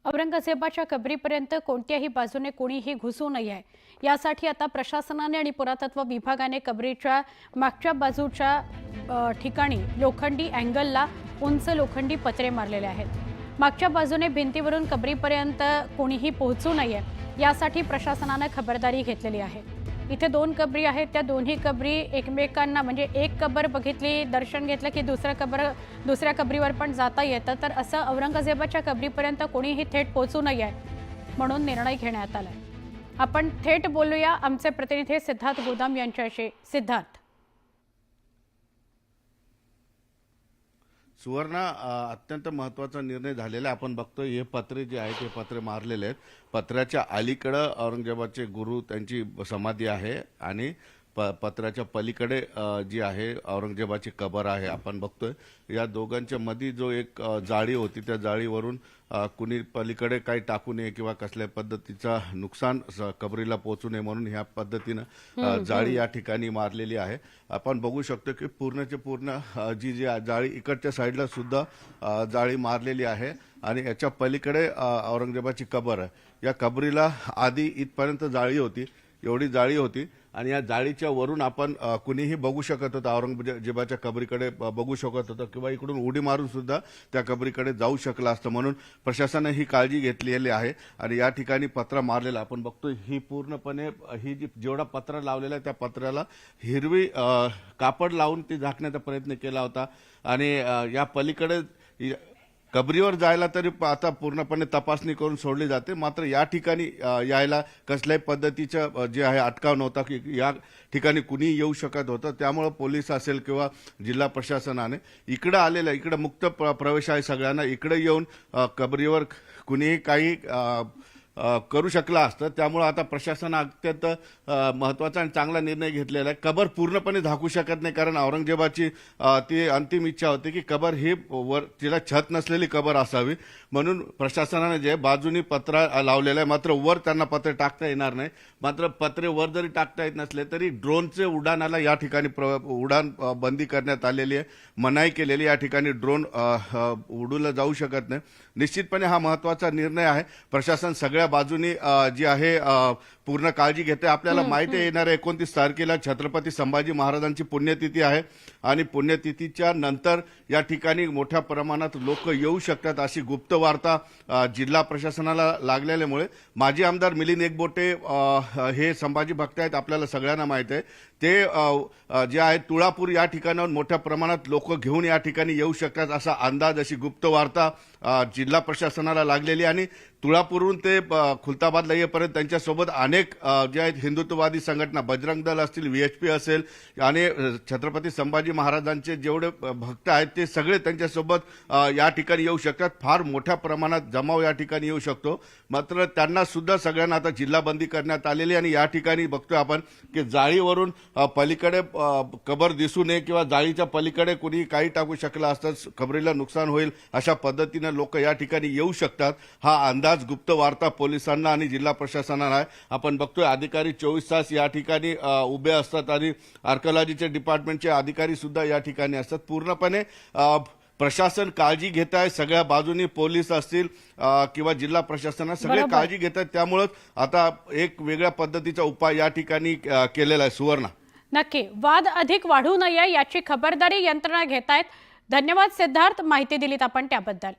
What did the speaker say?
औरंगजेबाच्या कबरीपर्यंत कोणत्याही बाजूने कोणीही घुसू नये यासाठी आता प्रशासनाने आणि पुरातत्व विभागाने कबरीच्या मागच्या बाजूच्या ठिकाणी लोखंडी अँगलला उंच लोखंडी पत्रे मारलेले आहेत। मागच्या बाजूने भिंतीवरून कबरीपर्यंत कोणीही पोहोचू नये यासाठी प्रशासनाने खबरदारी घेतलेली आहे। इथे दोन कबरी आहेत, त्या दोन्ही कबरी एकमेकांना म्हणजे एक कबर बघितली, दर्शन घेतलं की दुसऱ्या कबरीवर पण जाता येतं, तर असं औरंगजेबाच्या कबरीपर्यंत कोणीही थेट पोहोचू नये म्हणून निर्णय घेण्यात आलाय। आपण थेट बोलूया आमचे प्रतिनिधी सिद्धार्थ गोदाम यांच्याशी। सिद्धार्थ, सुवर्णा, अत्यंत महत्त्वाचा निर्णय झालेला आपण बघतोय। हे पत्रे जे आहेत ते पत्रे मारलेले आहेत। पत्र्याच्या अलीकडे औरंगजेबाचे गुरु त्यांची समाधी आहे आणि पत्र्याच्या पलीकडे जी आहे औरंगजेबाची कबर आहे। आपण बघतोय या दोघांच्या मध्ये जो एक जाळी होती, त्या जाळीवरून कुणी पलीकडे काही टाकू नये किंवा कसल्या पद्धतीचा नुकसान कबरीला पोहोचू नये म्हणून ह्या पद्धतीनं जाळी या ठिकाणी मारलेली आहे। आपण बघू शकतो की पूर्णचे पूर्ण जी जाळी इकडच्या साईडला सुद्धा जाळी मारलेली आहे आणि याच्या पलीकडे औरंगजेबाची कबर आहे। या कबरीला आधी इथपर्यंत जाळी होती, एवढी जाळी होती आणि या जाळीच्या वरून आपण कुणीही बघू शकत होतं, औरंगजेबाच्या कबरीकडे बघू शकत होतं किंवा इकडून उडी मारून सुद्धा त्या कबरीकडे जाऊ शकला असतं, म्हणून प्रशासनाने ही काळजी घेतलेली आहे। आणि या ठिकाणी पत्रा मारलेला आपण बघतोय, ही पूर्णपणे ही जी जेवढा पत्रा लावलेला आहे त्या पत्र्याला हिरवी कापड लावून ती झाकण्याचा प्रयत्न केला होता आणि या पलीकडे कबरीवर जायला तरी आता पूर्णपणे तपासणी करून सोडली जाते, मात्र या ठिकाणी यायला कसल्याही पद्धतीचं जे आहे अटकाव नव्हता की या ठिकाणी कुणी येऊ शकत होतं। त्यामुळे पोलीस असेल किंवा जिल्हा प्रशासनाने इकडे आलेलं, इकडे मुक्त प्रवेश आहे सगळ्यांना, इकडे येऊन कबरीवर कुणीही काही करू शकला असतं। त्यामुळे आता प्रशासन अत्यंत महत्त्वाचा आणि चांगला निर्णय घेतलेला आहे। कबर पूर्णपणे झाकू शकत नाही, कारण औरंगजेबाची ती अंतिम इच्छा होती की कबर ही वर तिला छत नसलेली कबर असावी, म्हणून प्रशासनाने जे बाजूनी पत्रा लावलेला आहे, मात्र वर त्यांना पत्रे टाकता येणार नाही। मात्र पत्रे वर जरी टाकता येत नसले तरी ड्रोनचे उड्डाणाला या ठिकाणी उड्डाण बंदी करण्यात आलेली आहे, मनाई केलेली। या ठिकाणी ड्रोन उडूला जाऊ शकत नाही। निश्चितपणे हा महत्त्वाचा निर्णय आहे। प्रशासन सगळ्या बाजूनी जी आहे पूर्ण काळजी घेते। आपल्याला माहिती आहे येणाऱ्या 29 तारखेला छत्रपती संभाजी महाराजांची पुण्यतिथी आहे आणि पुण्यतिथीच्या नंतर या ठिकाणी मोठ्या प्रमाणात लोक येऊ शकतात अशी गुप्त वार्ता जिल्हा प्रशासनाला लागलेल्यामुळे माजी आमदार मिलिंद एकबोटे हे संभाजी भक्त आहेत, आपल्याला सगळ्यांना माहिती आहे। ते जे आहे तुळापूर या ठिकाणाहून मोठ्या प्रमाणात लोक घेऊन या ठिकाणी येऊ शकतात असा अंदाज, अशी गुप्त वार्ता जिल्हा प्रशासनाला लागलेली आणि तुळापूरहून ते खुलताबादला येईपर्यंत त्यांच्यासोबत अनेक जे आहेत हिंदुत्ववादी संघटना, बजरंग दल असतील, VHP असेल आणि छत्रपती संभाजी महाराजांचे जेवढे भक्त आहेत ते सगळे त्यांच्यासोबत या ठिकाणी येऊ शकतात। फार मोठ्या प्रमाणात जमाव या ठिकाणी येऊ शकतो, मात्र त्यांना सुद्धा सगळ्यांना आता जिल्हाबंदी करण्यात आलेली आणि या ठिकाणी बघतोय आपण की जाळीवरून पलीकडे कबर दिसू नये किंवा जाळीच्या पलीकडे कुणी काही टाकू शकला असतं, कबरीला नुकसान होईल अशा पद्धतीने लोक या ठिकाणी येऊ शकतात। हा अंदाज गुप्त वार्ता पोलिसांना आणि जिल्हा प्रशासनाला आहे। आपण बघतोय अधिकारी 24 तास या ठिकाणी उभे असतात आणि आर्किओलॉजीचे डिपार्टमेंटचे अधिकारी सुद्धा या ठिकाणी असतात। पूर्णपणे प्रशासन काळजी घेत आहे, सगळ्या बाजूनी पोलीस असतील किंवा जिल्हा प्रशासन सगळे काळजी घेत आहेत। त्यामुळे आता एक वेगळ्या पद्धतीचा उपाय या ठिकाणी केलेला आहे। सुवर्णा, नक्की वाद अधिक वाढू नये याची खबरदारी यंत्रणा घेत आहेत। धन्यवाद सिद्धार्थ, माहिती दिलीत आपण त्याबद्दल।